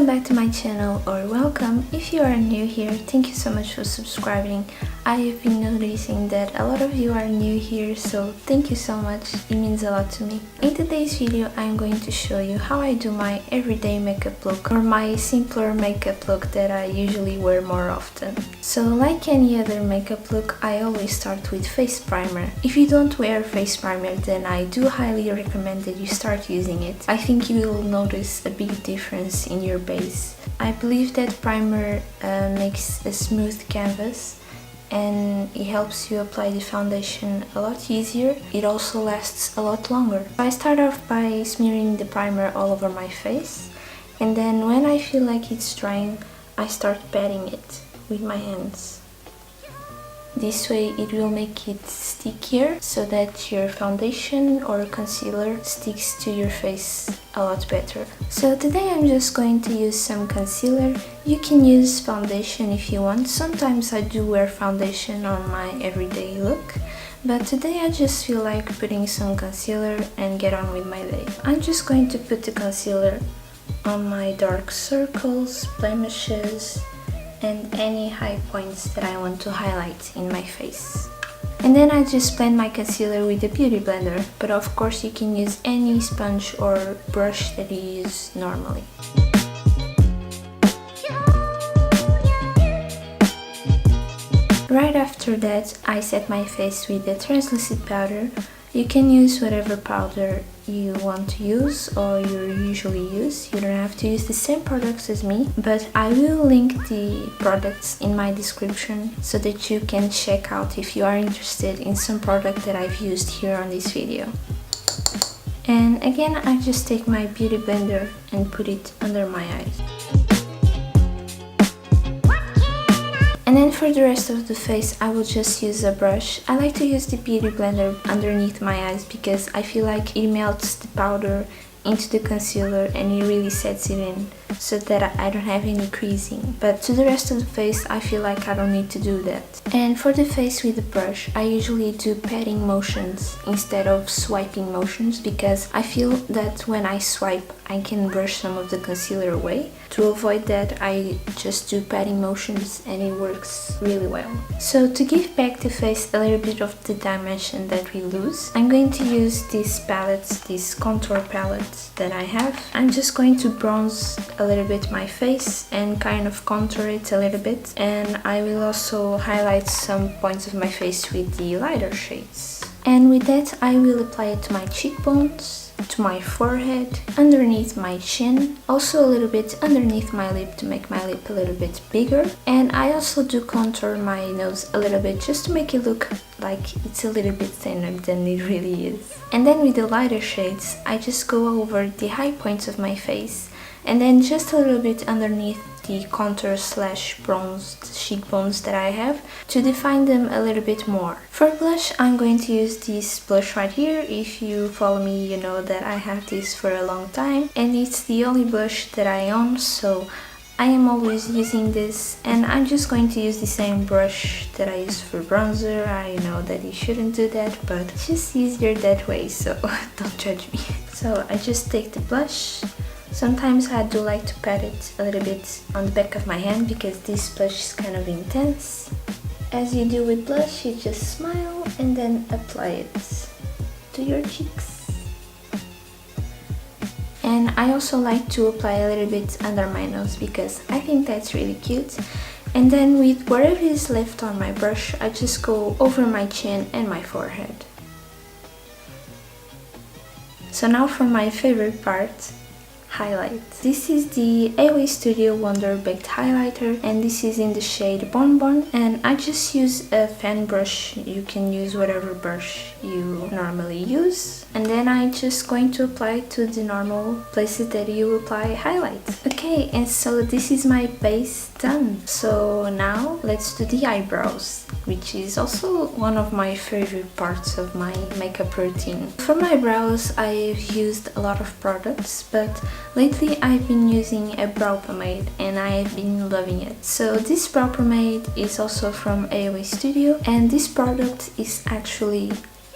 Welcome back to my channel, or welcome if you are new here. Thank you so much for subscribing. I have been noticing that a lot of you are new here, so thank you so much, it means a lot to me. In today's video I'm going to show you how I do my everyday makeup look, or my simpler makeup look that I usually wear more often. So like any other makeup look, I always start with face primer. If you don't wear face primer, then I do highly recommend that you start using it. I think you will notice a big difference in your base. I believe that primer makes a smooth canvas and it helps you apply the foundation a lot easier. It also lasts a lot longer. I start off by smearing the primer all over my face, and then when I feel like it's drying, I start patting it with my hands. This way it will make it stickier so that your foundation or concealer sticks to your face a lot better. So today I'm just going to use some concealer. You can use foundation if you want. Sometimes I do wear foundation on my everyday look, but today I just feel like putting some concealer and get on with my day. I'm just going to put the concealer on my dark circles, blemishes, and any high points that I want to highlight in my face. And then I just blend my concealer with a beauty blender, but of course you can use any sponge or brush that you use normally. Right after that, I set my face with a translucent powder. You can use whatever powder you want to use or you usually use. You don't have to use the same products as me, but I will link the products in my description so that you can check out if you are interested in some product that I've used here on this video. And again, I just take my beauty blender and put it under my eyes. And then for the rest of the face, I will just use a brush. I like to use the beauty blender underneath my eyes because I feel like it melts the powder into the concealer and it really sets it in so that I don't have any creasing. But to the rest of the face, I feel like I don't need to do that. And for the face with the brush, I usually do patting motions instead of swiping motions because I feel that when I swipe, I can brush some of the concealer away. To avoid that, I just do patting motions and it works really well. So to give back the face a little bit of the dimension that we lose, I'm going to use this palette, this Countour Palette that I have. I'm just going to bronze a little bit my face and kind of contour it a little bit, and I will also highlight some points of my face with the lighter shades. And with that, I will apply it to my cheekbones, to my forehead, underneath my chin, also a little bit underneath my lip to make my lip a little bit bigger. And I also do contour my nose a little bit just to make it look like it's a little bit thinner than it really is. And then with the lighter shades, I just go over the high points of my face and then just a little bit underneath the contour / bronzed cheekbones that I have to define them a little bit more. For blush, I'm going to use this blush right here. If you follow me, you know that I have this for a long time and it's the only blush that I own, so I am always using this, and I'm just going to use the same brush that I use for bronzer. I know that you shouldn't do that, but it's just easier that way, so don't judge me. So I just take the blush. Sometimes I do like to pat it a little bit on the back of my hand because this blush is kind of intense. As you do with blush, you just smile and then apply it to your cheeks. And I also like to apply a little bit under my nose because I think that's really cute. And then with whatever is left on my brush, I just go over my chin and my forehead. So now for my favorite part, highlight. This is the AOA Studio Wonder Baked Highlighter and this is in the shade Bonbon, and I just use a fan brush. You can use whatever brush you normally use, and then I'm just going to apply it to the normal places that you apply highlight. Okay, and so this is my base done. So now let's do the eyebrows, which is also one of my favorite parts of my makeup routine. For my brows, I've used a lot of products, but lately I've been using a brow pomade and I've been loving it. So this brow pomade is also from AOA Studio and this product is actually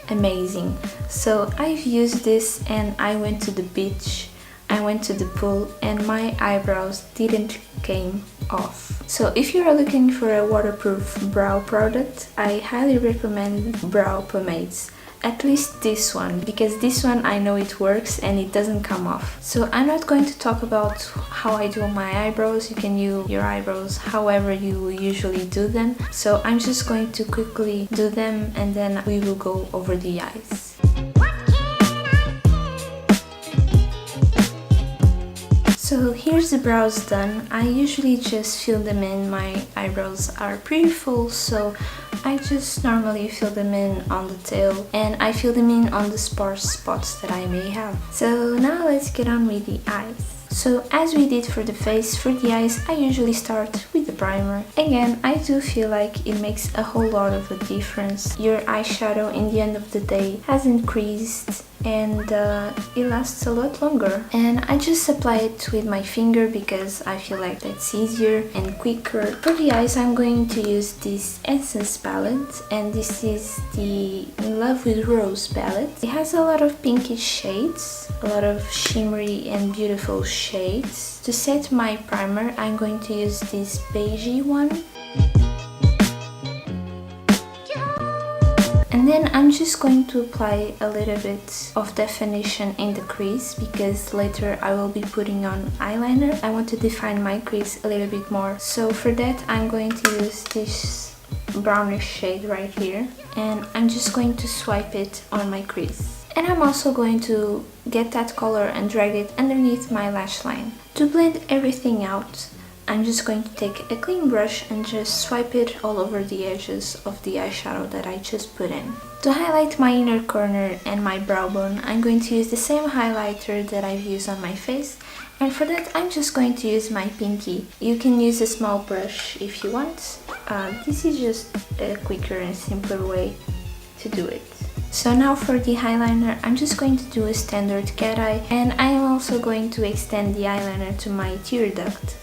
amazing. So I've used this and I went to the beach I went to the pool and my eyebrows didn't came off. So if you are looking for a waterproof brow product, I highly recommend brow pomades. At least this one, because this one I know it works and it doesn't come off. So I'm not going to talk about how I do my eyebrows. You can do your eyebrows however you usually do them. So I'm just going to quickly do them and then we will go over the eyes. So here's the brows done. I usually just fill them in. My eyebrows are pretty full, so I just normally fill them in on the tail and I fill them in on the sparse spots that I may have. So now let's get on with the eyes. So as we did for the face, for the eyes I usually start with the primer. Again, I do feel like it makes a whole lot of a difference. Your eyeshadow in the end of the day has increased and it lasts a lot longer. And I just apply it with my finger because I feel like that's easier and quicker. For the eyes I'm going to use this Essence palette and this is the In Love with Rose palette. It has a lot of pinkish shades, a lot of shimmery and beautiful shades. To set my primer I'm going to use this beigey one. And then I'm just going to apply a little bit of definition in the crease because later I will be putting on eyeliner. I want to define my crease a little bit more. So for that I'm going to use this brownish shade right here and I'm just going to swipe it on my crease. And I'm also going to get that color and drag it underneath my lash line. To blend everything out, I'm just going to take a clean brush and just swipe it all over the edges of the eyeshadow that I just put in. To highlight my inner corner and my brow bone, I'm going to use the same highlighter that I've used on my face. And for that, I'm just going to use my pinky. You can use a small brush if you want. This is just a quicker and simpler way to do it. So now for the eyeliner, I'm just going to do a standard cat eye and I am also going to extend the eyeliner to my tear duct.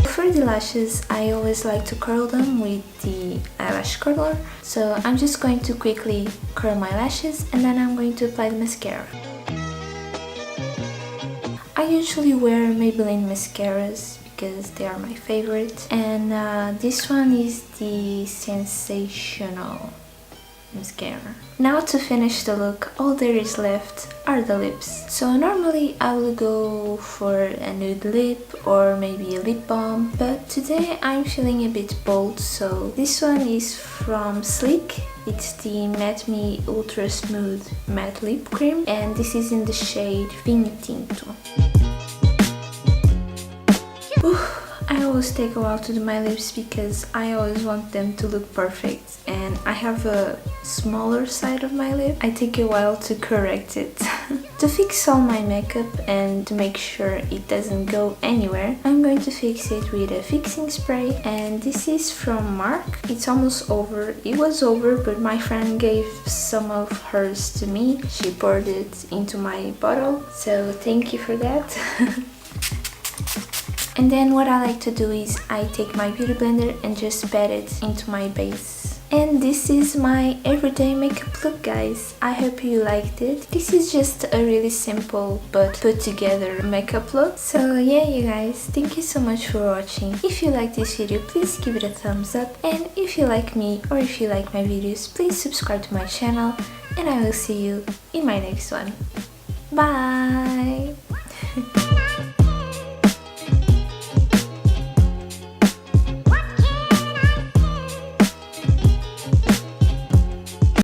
For the lashes, I always like to curl them with the eyelash curler. So I'm just going to quickly curl my lashes and then I'm going to apply the mascara. I usually wear Maybelline mascaras because they are my favorite. And this one is the Sensational mascara. Now to finish the look, all there is left are the lips. So normally I will go for a nude lip or maybe a lip balm, but today I'm feeling a bit bold, so this one is from Sleek. It's the Matte Me Ultra Smooth Matte Lip Cream and this is in the shade Vinho Tinto. I always take a while to do my lips because I always want them to look perfect and I have a smaller side of my lip. I take a while to correct it. To fix all my makeup and to make sure it doesn't go anywhere, I'm going to fix it with a fixing spray and this is from Marc. It's almost over. It was over but my friend gave some of hers to me. She poured it into my bottle, so thank you for that. And then what I like to do is I take my beauty blender and just pat it into my base. And this is my everyday makeup look, guys. I hope you liked it. This is just a really simple but put together makeup look. So yeah, you guys, thank you so much for watching. If you like this video, please give it a thumbs up. And if you like me or if you like my videos, please subscribe to my channel. And I will see you in my next one. Bye!